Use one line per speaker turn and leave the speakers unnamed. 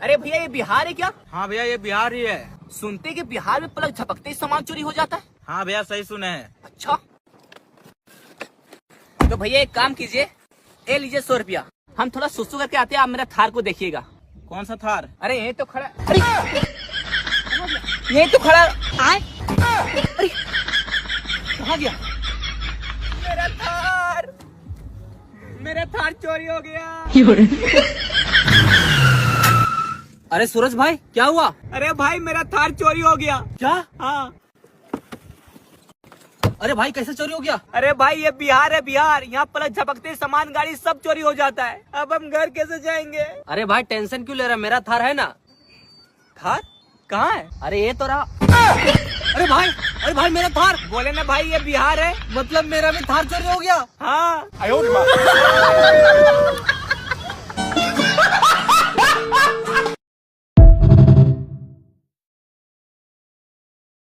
अरे भैया ये बिहार है क्या?
हाँ भैया ये बिहार ही है।
सुनते कि बिहार में पलक झपकते ही सामान चोरी हो जाता है।
हाँ भैया सही सुने हैं।
अच्छा तो भैया एक काम कीजिए, ये लीजिए 100 रुपया। हम थोड़ा सुसु करके आते हैं, आप मेरा थार को देखिएगा।
कौन सा थार?
अरे ये तो खड़ा, अरे ये तो खड़ा आए, अरे कहाँ गया मेरा थार चोरी हो गया।
अरे सूरज भाई क्या हुआ?
अरे भाई मेरा थार चोरी हो गया।
क्या?
हाँ
अरे भाई कैसे चोरी हो गया?
अरे भाई ये बिहार है, बिहार। यहाँ पलक झपकते सामान गाड़ी सब चोरी हो जाता है। अब हम घर कैसे जाएंगे?
अरे भाई टेंशन क्यों ले रहा, मेरा थार है ना।
थार कहाँ है?
अरे ये तो रहा। अरे भाई मेरा थार।
बोले ना भाई ये बिहार है,
मतलब मेरा भी थार चोरी हो गया।
हाँ।